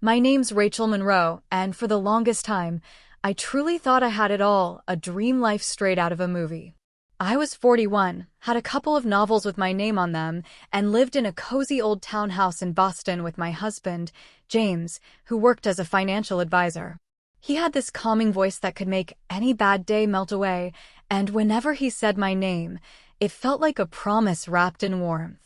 My name's Rachel Monroe, and for the longest time, I truly thought I had it all, a dream life straight out of a movie. I was 41, had a couple of novels with my name on them, and lived in a cozy old townhouse in Boston with my husband, James, who worked as a financial advisor. He had this calming voice that could make any bad day melt away, and whenever he said my name, it felt like a promise wrapped in warmth.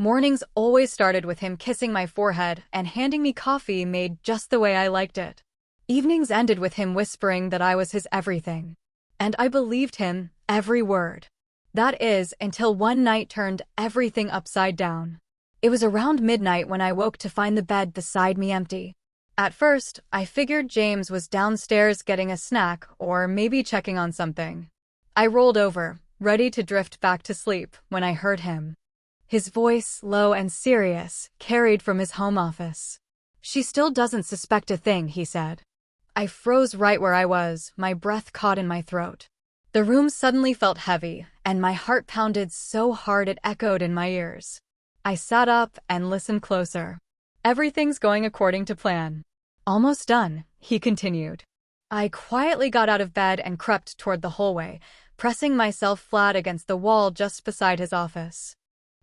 Mornings always started with him kissing my forehead and handing me coffee made just the way I liked it. Evenings ended with him whispering that I was his everything. And I believed him, every word. That is, until one night turned everything upside down. It was around midnight when I woke to find the bed beside me empty. At first, I figured James was downstairs getting a snack or maybe checking on something. I rolled over, ready to drift back to sleep, when I heard him. His voice, low and serious, carried from his home office. "She still doesn't suspect a thing," he said. I froze right where I was, my breath caught in my throat. The room suddenly felt heavy, and my heart pounded so hard it echoed in my ears. I sat up and listened closer. "Everything's going according to plan." "Almost done," he continued. I quietly got out of bed and crept toward the hallway, pressing myself flat against the wall just beside his office.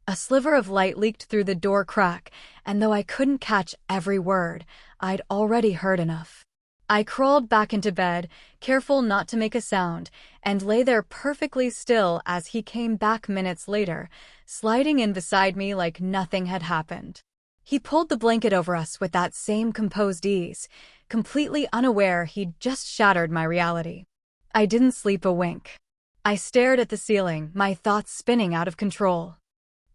A sliver of light leaked through the door crack, and though I couldn't catch every word, I'd already heard enough. I crawled back into bed, careful not to make a sound, and lay there perfectly still as he came back minutes later, sliding in beside me like nothing had happened. He pulled the blanket over us with that same composed ease, completely unaware he'd just shattered my reality. I didn't sleep a wink. I stared at the ceiling, my thoughts spinning out of control.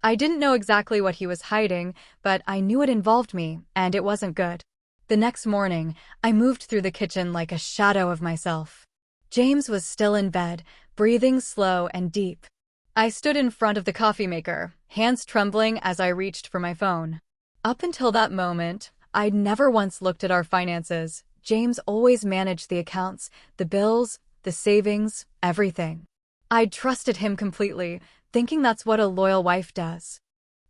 I didn't know exactly what he was hiding, but I knew it involved me, and it wasn't good. The next morning, I moved through the kitchen like a shadow of myself. James was still in bed, breathing slow and deep. I stood in front of the coffee maker, hands trembling as I reached for my phone. Up until that moment, I'd never once looked at our finances. James always managed the accounts, the bills, the savings, everything. I'd trusted him completely, thinking that's what a loyal wife does.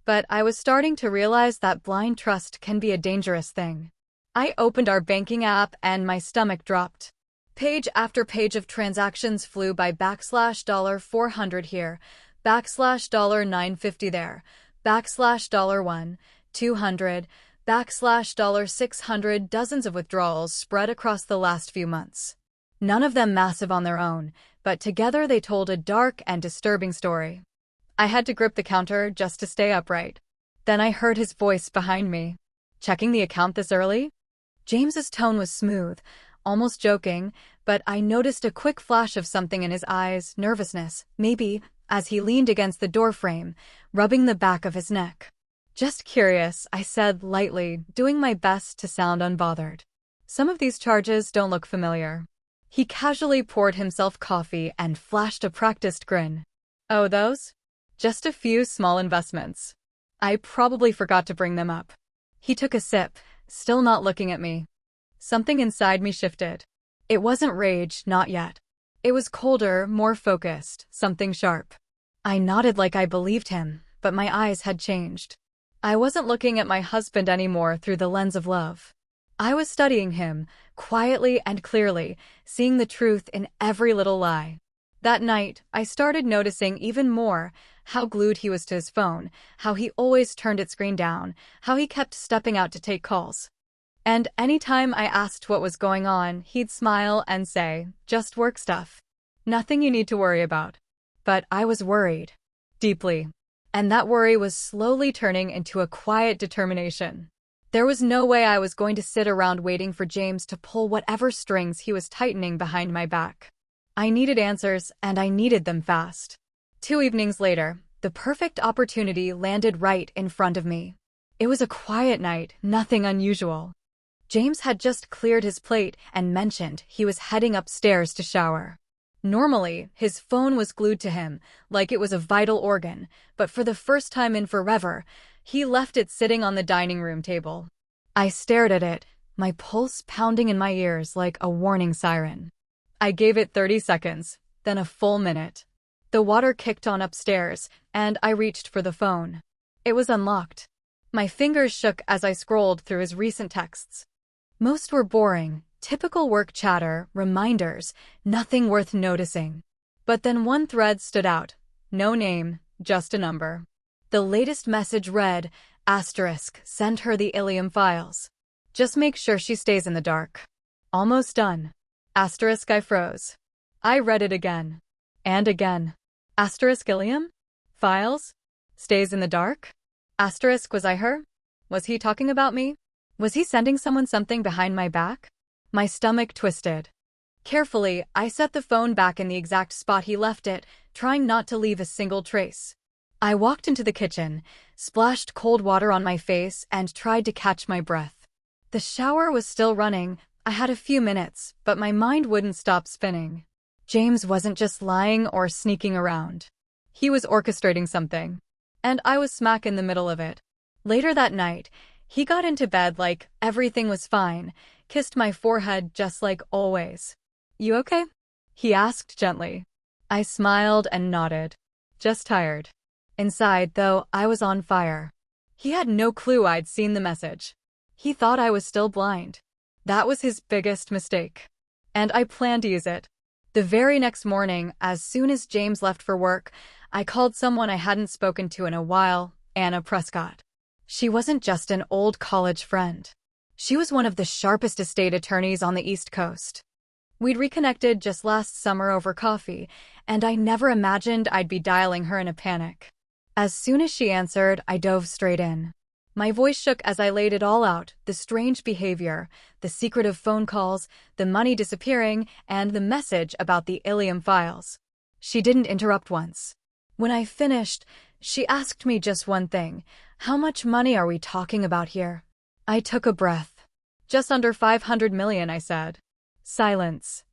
But I was starting to realize that blind trust can be a dangerous thing. I opened our banking app and my stomach dropped. Page after page of transactions flew by $400 here, $950 there, $1, 200, $600, dozens of withdrawals spread across the last few months. None of them massive on their own, but together they told a dark and disturbing story. I had to grip the counter just to stay upright. Then I heard his voice behind me. "Checking the account this early?" James's tone was smooth, almost joking, but I noticed a quick flash of something in his eyes, nervousness, maybe, as he leaned against the doorframe, rubbing the back of his neck. "Just curious," I said lightly, doing my best to sound unbothered. "Some of these charges don't look familiar." He casually poured himself coffee and flashed a practiced grin. "Oh, those? Just a few small investments. I probably forgot to bring them up." He took a sip, still not looking at me. Something inside me shifted. It wasn't rage, not yet. It was colder, more focused, something sharp. I nodded like I believed him, but my eyes had changed. I wasn't looking at my husband anymore through the lens of love. I was studying him, quietly and clearly, seeing the truth in every little lie. That night, I started noticing even more how glued he was to his phone, how he always turned its screen down, how he kept stepping out to take calls. And anytime I asked what was going on, he'd smile and say, "Just work stuff. Nothing you need to worry about." But I was worried. Deeply. And that worry was slowly turning into a quiet determination. There was no way I was going to sit around waiting for James to pull whatever strings he was tightening behind my back. I needed answers, and I needed them fast. 2 evenings later, the perfect opportunity landed right in front of me. It was a quiet night, nothing unusual. James had just cleared his plate and mentioned he was heading upstairs to shower. Normally, his phone was glued to him, like it was a vital organ, but for the first time in forever, he left it sitting on the dining room table. I stared at it, my pulse pounding in my ears like a warning siren. I gave it 30 seconds, then a full minute. The water kicked on upstairs, and I reached for the phone. It was unlocked. My fingers shook as I scrolled through his recent texts. Most were boring, typical work chatter, reminders, nothing worth noticing. But then one thread stood out. No name, just a number. The latest message read, asterisk, send her the Ilium files. Just make sure she stays in the dark. Almost done. Asterisk, I froze. I read it again. And again. Asterisk, Ilium? Files? Stays in the dark? Asterisk, was I her? Was he talking about me? Was he sending someone something behind my back? My stomach twisted. Carefully, I set the phone back in the exact spot he left it, trying not to leave a single trace. I walked into the kitchen, splashed cold water on my face, and tried to catch my breath. The shower was still running. I had a few minutes, but my mind wouldn't stop spinning. James wasn't just lying or sneaking around. He was orchestrating something. And I was smack in the middle of it. Later that night, he got into bed like everything was fine, kissed my forehead just like always. You okay? He asked gently. I smiled and nodded. Just tired. Inside, though, I was on fire. He had no clue I'd seen the message. He thought I was still blind. That was his biggest mistake. And I planned to use it. The very next morning, as soon as James left for work, I called someone I hadn't spoken to in a while, Anna Prescott. She wasn't just an old college friend. She was one of the sharpest estate attorneys on the East Coast. We'd reconnected just last summer over coffee, and I never imagined I'd be dialing her in a panic. As soon as she answered, I dove straight in. My voice shook as I laid it all out, the strange behavior, the secretive phone calls, the money disappearing, and the message about the Ilium files. She didn't interrupt once. When I finished, she asked me just one thing. How much money are we talking about here? I took a breath. Just under 500 million, I said. Silence.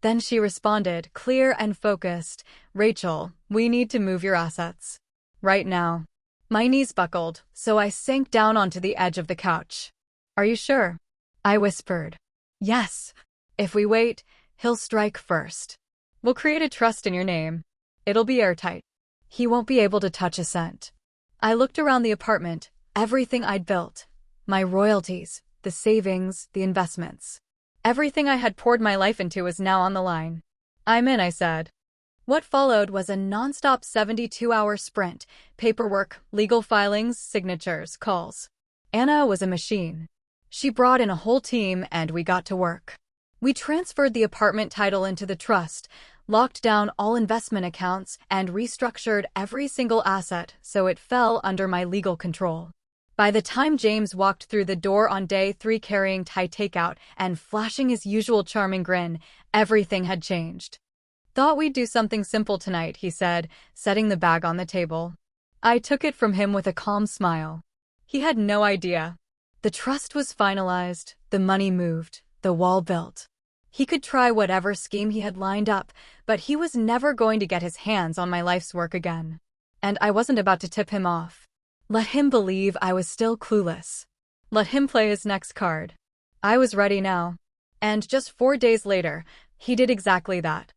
Then she responded, clear and focused. Rachel, we need to move your assets. Right now. My knees buckled, so I sank down onto the edge of the couch. Are you sure? I whispered. Yes. If we wait, he'll strike first. We'll create a trust in your name. It'll be airtight. He won't be able to touch a cent. I looked around the apartment, everything I'd built. My royalties, the savings, the investments. Everything I had poured my life into was now on the line. I'm in, I said. What followed was a nonstop 72-hour sprint. Paperwork, legal filings, signatures, calls. Anna was a machine. She brought in a whole team and we got to work. We transferred the apartment title into the trust, locked down all investment accounts, and restructured every single asset so it fell under my legal control. By the time James walked through the door on day 3 carrying Thai takeout and flashing his usual charming grin, everything had changed. Thought we'd do something simple tonight, he said, setting the bag on the table. I took it from him with a calm smile. He had no idea. The trust was finalized, the money moved, the wall built. He could try whatever scheme he had lined up, but he was never going to get his hands on my life's work again. And I wasn't about to tip him off. Let him believe I was still clueless. Let him play his next card. I was ready now. And just 4 days later, he did exactly that.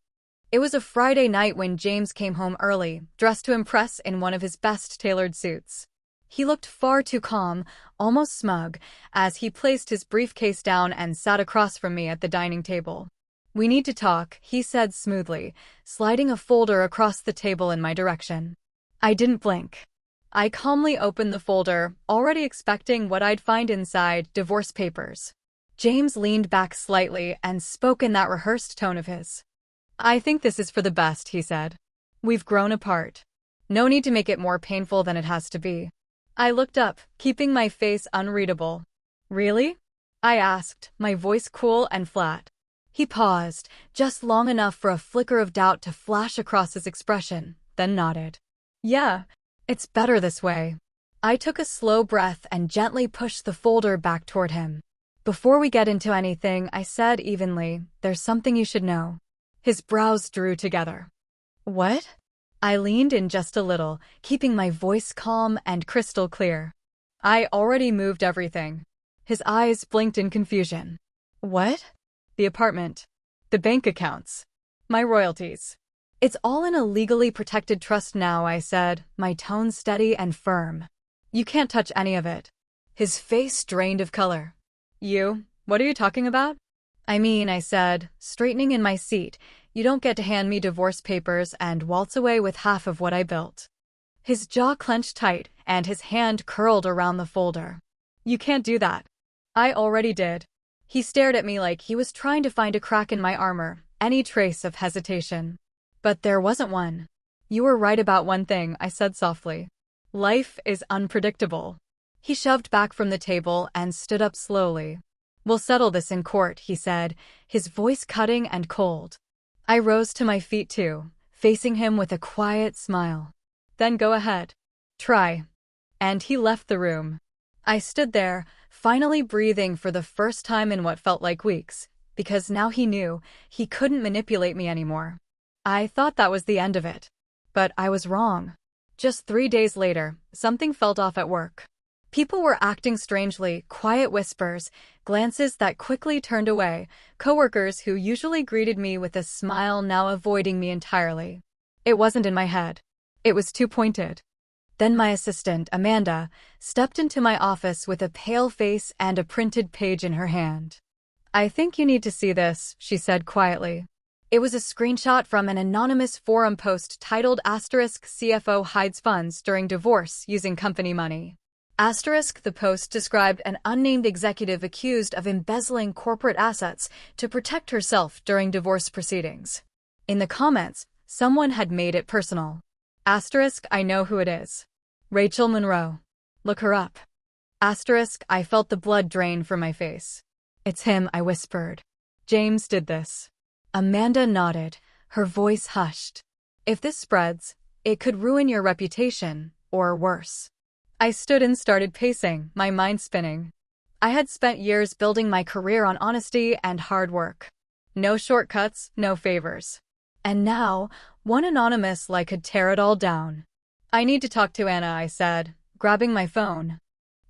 It was a Friday night when James came home early, dressed to impress in one of his best tailored suits. He looked far too calm, almost smug, as he placed his briefcase down and sat across from me at the dining table. We need to talk, he said smoothly, sliding a folder across the table in my direction. I didn't blink. I calmly opened the folder, already expecting what I'd find inside: divorce papers. James leaned back slightly and spoke in that rehearsed tone of his. I think this is for the best, he said. We've grown apart. No need to make it more painful than it has to be. I looked up, keeping my face unreadable. Really? I asked, my voice cool and flat. He paused, just long enough for a flicker of doubt to flash across his expression, then nodded. Yeah, it's better this way. I took a slow breath and gently pushed the folder back toward him. Before we get into anything, I said evenly, there's something you should know. His brows drew together. What? I leaned in just a little, keeping my voice calm and crystal clear. I already moved everything. His eyes blinked in confusion. What? The apartment. The bank accounts. My royalties. It's all in a legally protected trust now, I said, my tone steady and firm. You can't touch any of it. His face drained of color. You What are you talking about? I mean, I said, straightening in my seat, you don't get to hand me divorce papers and waltz away with half of what I built. His jaw clenched tight, and his hand curled around the folder. You can't do that. I already did. He stared at me like he was trying to find a crack in my armor, any trace of hesitation. But there wasn't one. You were right about one thing, I said softly. Life is unpredictable. He shoved back from the table and stood up slowly. We'll settle this in court, he said, his voice cutting and cold. I rose to my feet too, facing him with a quiet smile. Then go ahead. Try. And he left the room. I stood there, finally breathing for the first time in what felt like weeks, because now he knew he couldn't manipulate me anymore. I thought that was the end of it. But I was wrong. Just 3 days later, something felt off at work. People were acting strangely, quiet whispers, glances that quickly turned away, coworkers who usually greeted me with a smile now avoiding me entirely. It wasn't in my head. It was too pointed. Then my assistant, Amanda, stepped into my office with a pale face and a printed page in her hand. I think you need to see this, she said quietly. It was a screenshot from an anonymous forum post titled *CFO hides funds during divorce using company money. The post described an unnamed executive accused of embezzling corporate assets to protect herself during divorce proceedings. In the comments, someone had made it personal. I know who it is. Rachel Monroe. Look her up. I felt the blood drain from my face. It's him, I whispered. James did this. Amanda nodded, her voice hushed. If this spreads, it could ruin your reputation, or worse. I stood and started pacing, my mind spinning. I had spent years building my career on honesty and hard work. No shortcuts, no favors. And now, one anonymous lie could tear it all down. I need to talk to Anna, I said, grabbing my phone.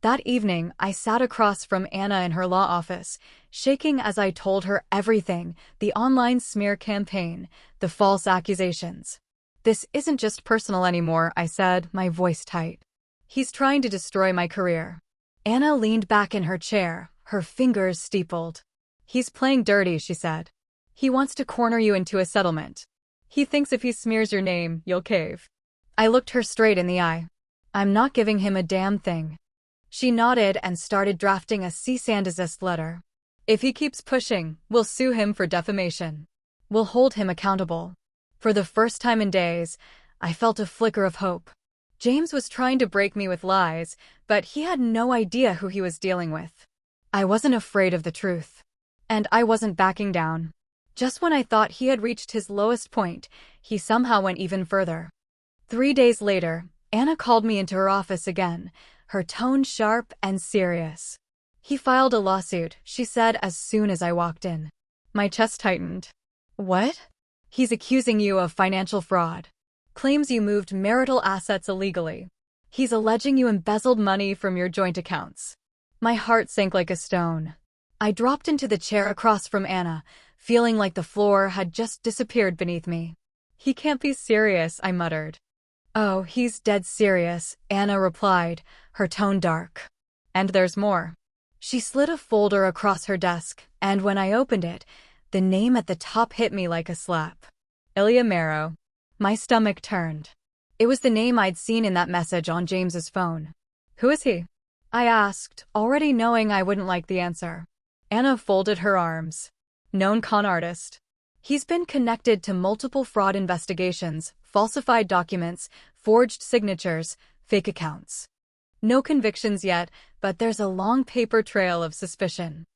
That evening, I sat across from Anna in her law office, shaking as I told her everything, the online smear campaign, the false accusations. This isn't just personal anymore, I said, my voice tight. He's trying to destroy my career. Anna leaned back in her chair, her fingers steepled. He's playing dirty, she said. He wants to corner you into a settlement. He thinks if he smears your name, you'll cave. I looked her straight in the eye. I'm not giving him a damn thing. She nodded and started drafting a cease and desist letter. If he keeps pushing, we'll sue him for defamation. We'll hold him accountable. For the first time in days, I felt a flicker of hope. James was trying to break me with lies, but he had no idea who he was dealing with. I wasn't afraid of the truth. And I wasn't backing down. Just when I thought he had reached his lowest point, he somehow went even further. 3 days later, Anna called me into her office again, her tone sharp and serious. He filed a lawsuit, she said as soon as I walked in. My chest tightened. What? He's accusing you of financial fraud. Claims you moved marital assets illegally. He's alleging you embezzled money from your joint accounts. My heart sank like a stone. I dropped into the chair across from Anna, feeling like the floor had just disappeared beneath me. He can't be serious, I muttered. Oh, he's dead serious, Anna replied, her tone dark. And there's more. She slid a folder across her desk, and when I opened it, the name at the top hit me like a slap. Ilya Marrow. My stomach turned. It was the name I'd seen in that message on James's phone. Who is he? I asked, already knowing I wouldn't like the answer. Anna folded her arms. Known con artist. He's been connected to multiple fraud investigations, falsified documents, forged signatures, fake accounts. No convictions yet, but there's a long paper trail of suspicion.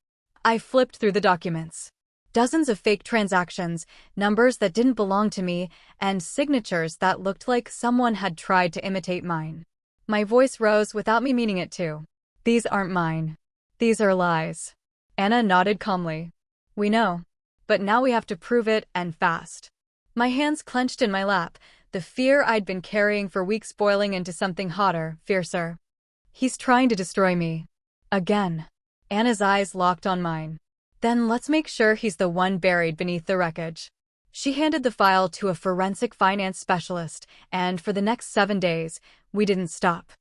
I flipped through the documents. Dozens of fake transactions, numbers that didn't belong to me, and signatures that looked like someone had tried to imitate mine. My voice rose without me meaning it to. These aren't mine. These are lies. Anna nodded calmly. We know. But now we have to prove it, and fast. My hands clenched in my lap, the fear I'd been carrying for weeks boiling into something hotter, fiercer. He's trying to destroy me. Again. Anna's eyes locked on mine. Then let's make sure he's the one buried beneath the wreckage. She handed the file to a forensic finance specialist, and for the next 7 days, we didn't stop.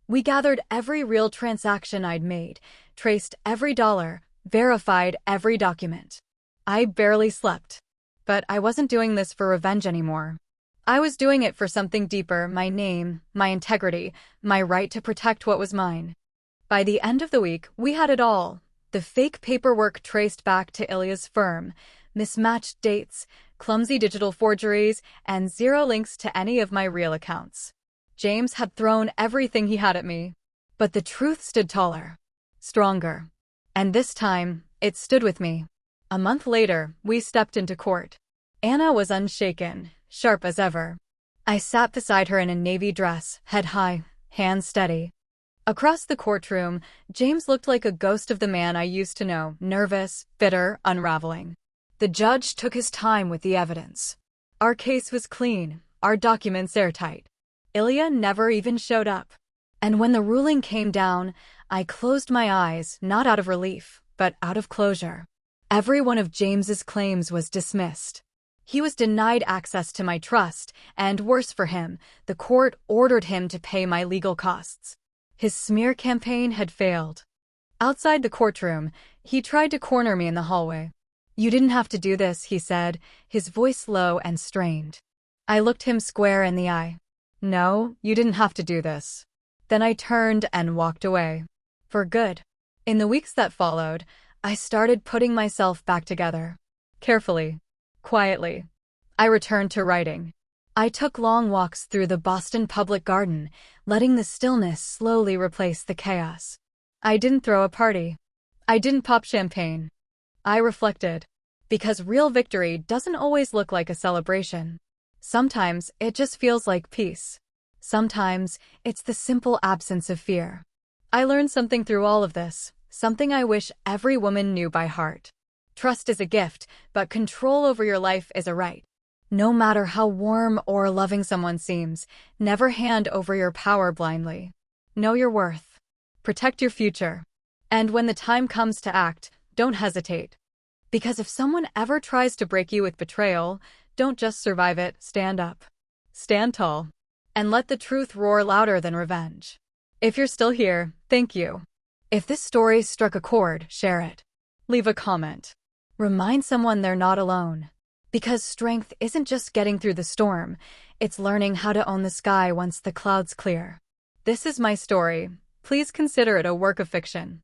We gathered every real transaction I'd made, traced every dollar, verified every document. I barely slept. But I wasn't doing this for revenge anymore. I was doing it for something deeper: my name, my integrity, my right to protect what was mine. By the end of the week, we had it all. The fake paperwork traced back to Ilya's firm, mismatched dates, clumsy digital forgeries, and zero links to any of my real accounts. James had thrown everything he had at me. But the truth stood taller, stronger. And this time, it stood with me. A month later, we stepped into court. Anna was unshaken, sharp as ever. I sat beside her in a navy dress, head high, hands steady. Across the courtroom, James looked like a ghost of the man I used to know, nervous, bitter, unraveling. The judge took his time with the evidence. Our case was clean, our documents airtight. Ilya never even showed up. And when the ruling came down, I closed my eyes, not out of relief, but out of closure. Every one of James's claims was dismissed. He was denied access to my trust, and worse for him, the court ordered him to pay my legal costs. His smear campaign had failed. Outside the courtroom, he tried to corner me in the hallway. "You didn't have to do this," he said, his voice low and strained. I looked him square in the eye. "No, you didn't have to do this." Then I turned and walked away. For good. In the weeks that followed, I started putting myself back together. Carefully. Quietly. I returned to writing. I took long walks through the Boston Public Garden, letting the stillness slowly replace the chaos. I didn't throw a party. I didn't pop champagne. I reflected. Because real victory doesn't always look like a celebration. Sometimes it just feels like peace. Sometimes it's the simple absence of fear. I learned something through all of this, something I wish every woman knew by heart. Trust is a gift, but control over your life is a right. No matter how warm or loving someone seems, never hand over your power blindly. Know your worth. Protect your future. And when the time comes to act, don't hesitate. Because if someone ever tries to break you with betrayal, don't just survive it, stand up. Stand tall. And let the truth roar louder than revenge. If you're still here, thank you. If this story struck a chord, share it. Leave a comment. Remind someone they're not alone. Because strength isn't just getting through the storm, it's learning how to own the sky once the clouds clear. This is my story. Please consider it a work of fiction.